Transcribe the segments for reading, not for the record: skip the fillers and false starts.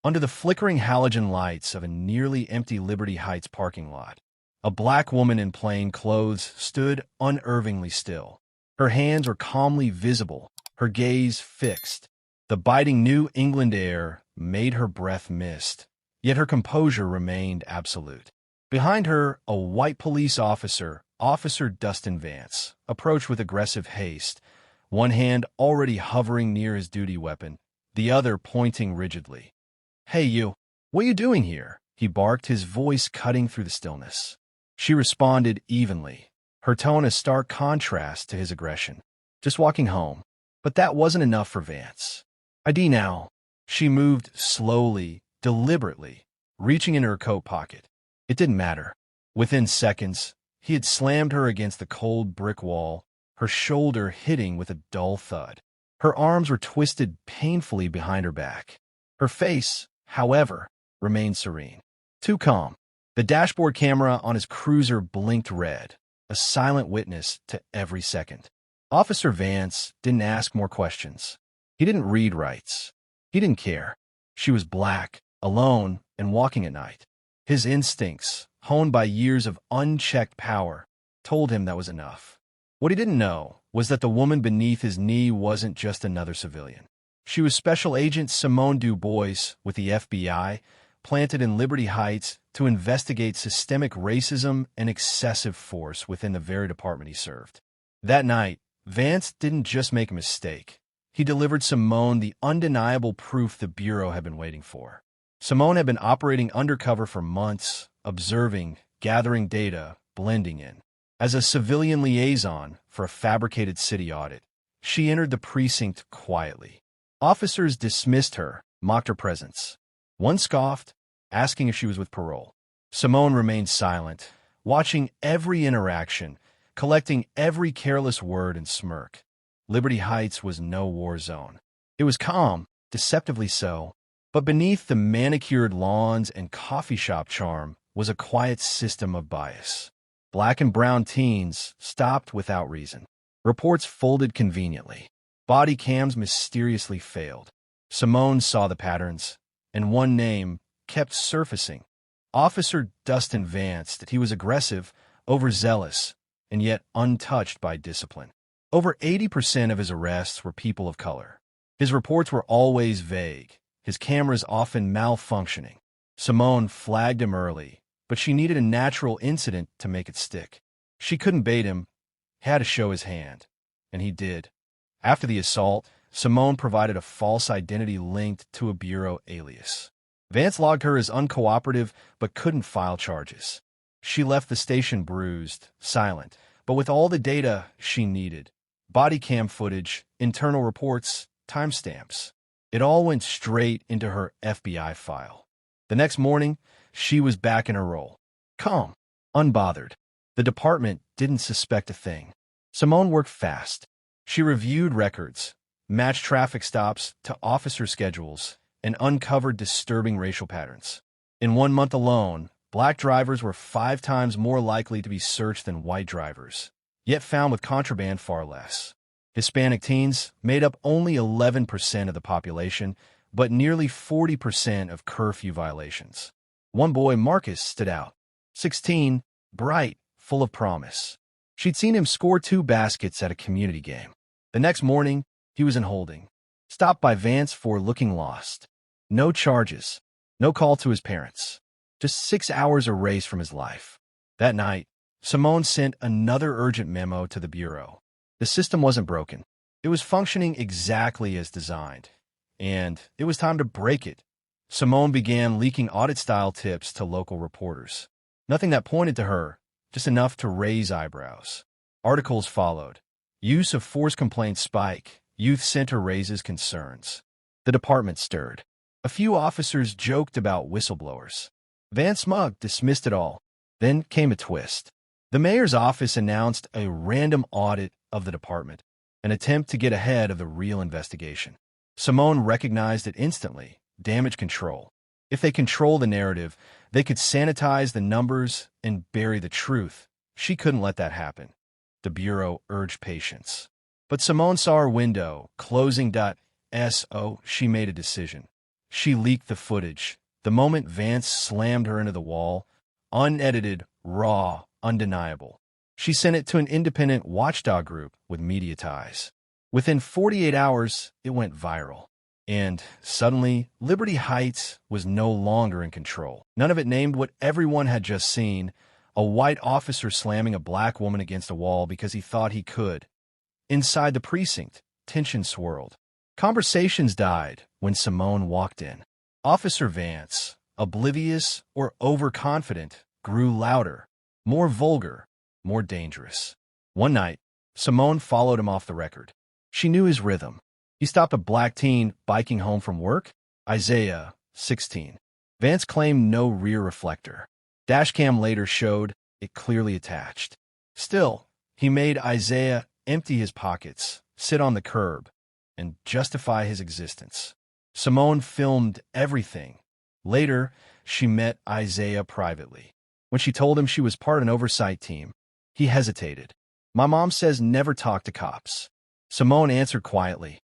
Under the flickering halogen lights of a nearly empty Liberty Heights parking lot, a black woman in plain clothes stood unervingly still. Her hands were calmly visible, her gaze fixed. The biting New England air made her breath mist, yet her composure remained absolute. Behind her, a white police officer, Officer Dustin Vance, approached with aggressive haste, one hand already hovering near his duty weapon, the other pointing rigidly. "Hey, you! What are you doing here?" he barked, his voice cutting through the stillness. She responded evenly, her tone a stark contrast to his aggression. "Just walking home." But that wasn't enough for Vance. "ID now." She moved slowly, deliberately, reaching in her coat pocket. It didn't matter. Within seconds, he had slammed her against the cold brick wall, her shoulder hitting with a dull thud. Her arms were twisted painfully behind her back. Her face, however, remained serene. Too calm. The dashboard camera on his cruiser blinked red, a silent witness to every second. Officer Vance didn't ask more questions. He didn't read rights. He didn't care. She was black, alone, and walking at night. His instincts, honed by years of unchecked power, told him that was enough. What he didn't know was that the woman beneath his knee wasn't just another civilian. She was Special Agent Simone Du Bois with the FBI, planted in Liberty Heights to investigate systemic racism and excessive force within the very department he served. That night, Vance didn't just make a mistake. He delivered Simone the undeniable proof the Bureau had been waiting for. Simone had been operating undercover for months, observing, gathering data, blending in. As a civilian liaison for a fabricated city audit, she entered the precinct quietly. Officers dismissed her, mocked her presence. One scoffed, asking if she was with parole. Simone remained silent, watching every interaction, collecting every careless word and smirk. Liberty Heights was no war zone. It was calm, deceptively so, but beneath the manicured lawns and coffee shop charm was a quiet system of bias. Black and brown teens stopped without reason. Reports folded conveniently. Body cams mysteriously failed. Simone saw the patterns, and one name kept surfacing. Officer Dustin Vance. That he was aggressive, overzealous, and yet untouched by discipline. Over 80% of his arrests were people of color. His reports were always vague, his cameras often malfunctioning. Simone flagged him early, but she needed a natural incident to make it stick. She couldn't bait him, had to show his hand, and he did. After the assault, Simone provided a false identity linked to a Bureau alias. Vance logged her as uncooperative but couldn't file charges. She left the station bruised, silent, but with all the data she needed. Body cam footage, internal reports, timestamps. It all went straight into her FBI file. The next morning, she was back in her role. Calm, unbothered. The department didn't suspect a thing. Simone worked fast. She reviewed records, matched traffic stops to officer schedules, and uncovered disturbing racial patterns. In 1 month alone, black drivers were 5 times more likely to be searched than white drivers, yet found with contraband far less. Hispanic teens made up only 11% of the population, but nearly 40% of curfew violations. One boy, Marcus, stood out. 16, bright, full of promise. She'd seen him score 2 baskets at a community game. The next morning, he was in holding, stopped by Vance for looking lost. No charges, no call to his parents. Just 6 hours erased from his life. That night, Simone sent another urgent memo to the Bureau. The system wasn't broken. It was functioning exactly as designed. And it was time to break it. Simone began leaking audit-style tips to local reporters. Nothing that pointed to her, just enough to raise eyebrows. Articles followed. Use of force complaints spike. Youth center raises concerns. The department stirred. A few officers joked about whistleblowers. Vance Mugg dismissed it all. Then came a twist. The mayor's office announced a random audit of the department, an attempt to get ahead of the real investigation. Simone recognized it instantly. Damage control. If they control the narrative, they could sanitize the numbers and bury the truth. She couldn't let that happen. The Bureau urged patience. But Simone saw her window, closing. So she made a decision. She leaked the footage. The moment Vance slammed her into the wall, unedited, raw, undeniable. She sent it to an independent watchdog group with media ties. Within 48 hours, it went viral. And suddenly, Liberty Heights was no longer in control. None of it named what everyone had just seen: a white officer slamming a black woman against a wall because he thought he could. Inside the precinct, tension swirled. Conversations died when Simone walked in. Officer Vance, oblivious or overconfident, grew louder, more vulgar, more dangerous. One night, Simone followed him off the record. She knew his rhythm. He stopped a black teen biking home from work, Isaiah, 16. Vance claimed no rear reflector. Dashcam later showed it clearly attached. Still, he made Isaiah empty his pockets, sit on the curb, and justify his existence. Simone filmed everything. Later, she met Isaiah privately. When she told him she was part of an oversight team, he hesitated. "My mom says never talk to cops." Simone answered quietly,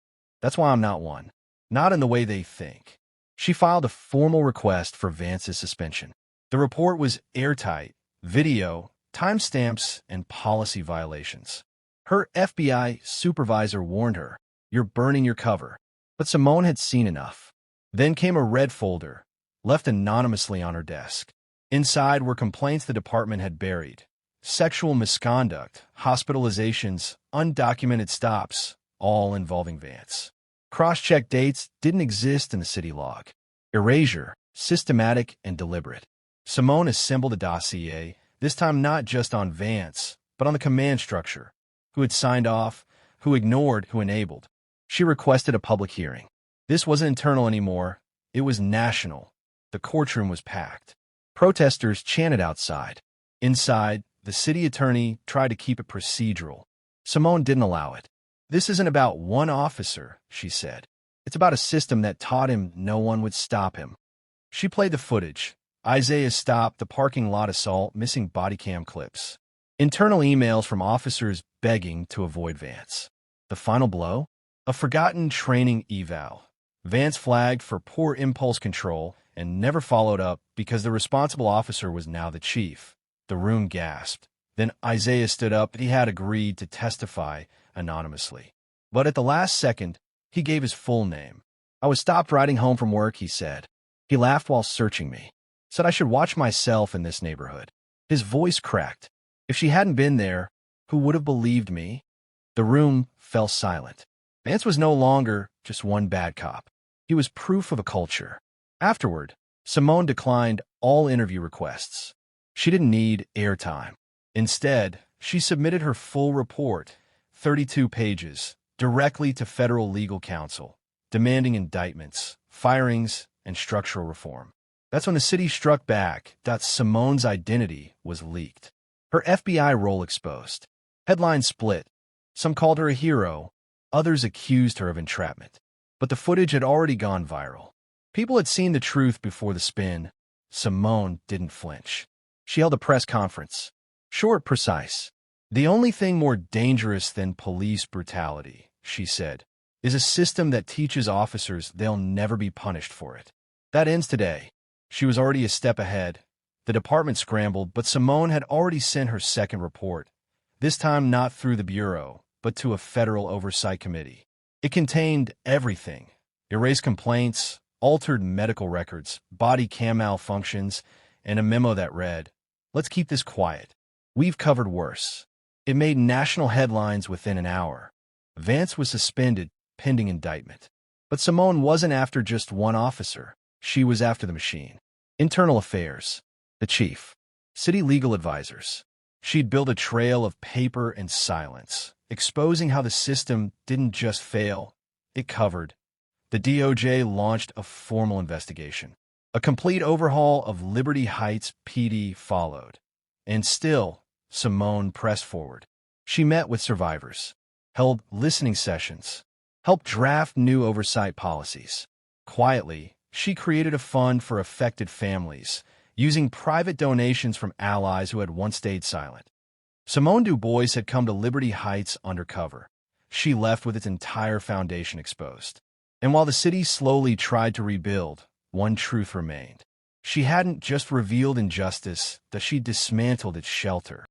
"That's why I'm not one. Not in the way they think." She filed a formal request for Vance's suspension. The report was airtight: video, timestamps, and policy violations. Her FBI supervisor warned her, "You're burning your cover." But Simone had seen enough. Then came a red folder, left anonymously on her desk. Inside were complaints the department had buried: sexual misconduct, hospitalizations, undocumented stops, all involving Vance. Cross-check dates didn't exist in the city log. Erasure, systematic and deliberate. Simone assembled a dossier, this time not just on Vance, but on the command structure: who had signed off, who ignored, who enabled. She requested a public hearing. This wasn't internal anymore. It was national. The courtroom was packed. Protesters chanted outside. Inside, the city attorney tried to keep it procedural. Simone didn't allow it. "This isn't about one officer," she said. "It's about a system that taught him no one would stop him." She played the footage. Isaiah stopped, the parking lot assault, missing body cam clips. Internal emails from officers begging to avoid Vance. The final blow? A forgotten training eval. Vance flagged for poor impulse control and never followed up because the responsible officer was now the chief. The room gasped. Then Isaiah stood up. He had agreed to testify anonymously. But at the last second, he gave his full name. "I was stopped riding home from work," he said. He laughed while searching me. Said I should watch myself in this neighborhood. His voice cracked. If she hadn't been there, who would have believed me? The room fell silent. Vance was no longer just one bad cop. He was proof of a culture. Afterward, Simone declined all interview requests. She didn't need airtime. Instead, she submitted her full report, 32 pages, directly to federal legal counsel, demanding indictments, firings, and structural reform. That's when the city struck back. Simone's identity was leaked. Her FBI role exposed. Headlines split. Some called her a hero. Others accused her of entrapment. But the footage had already gone viral. People had seen the truth before the spin. Simone didn't flinch. She held a press conference. Short, precise. "The only thing more dangerous than police brutality," she said, "is a system that teaches officers they'll never be punished for it." That ends today. She was already a step ahead. The department scrambled, but Simone had already sent her second report, this time not through the Bureau, but to a federal oversight committee. It contained everything: erased complaints, altered medical records, body cam malfunctions, and a memo that read, "Let's keep this quiet. We've covered worse." It made national headlines within an hour. Vance was suspended, pending indictment. But Simone wasn't after just one officer. She was after the machine. Internal affairs. The chief. City legal advisors. She'd built a trail of paper and silence, exposing how the system didn't just fail, it covered. The DOJ launched a formal investigation. A complete overhaul of Liberty Heights PD followed. And still, Simone pressed forward. She met with survivors, held listening sessions, helped draft new oversight policies. Quietly, she created a fund for affected families, using private donations from allies who had once stayed silent. Simone Du Bois had come to Liberty Heights undercover. She left with its entire foundation exposed. And while the city slowly tried to rebuild, one truth remained. She hadn't just revealed injustice, that she dismantled its shelter.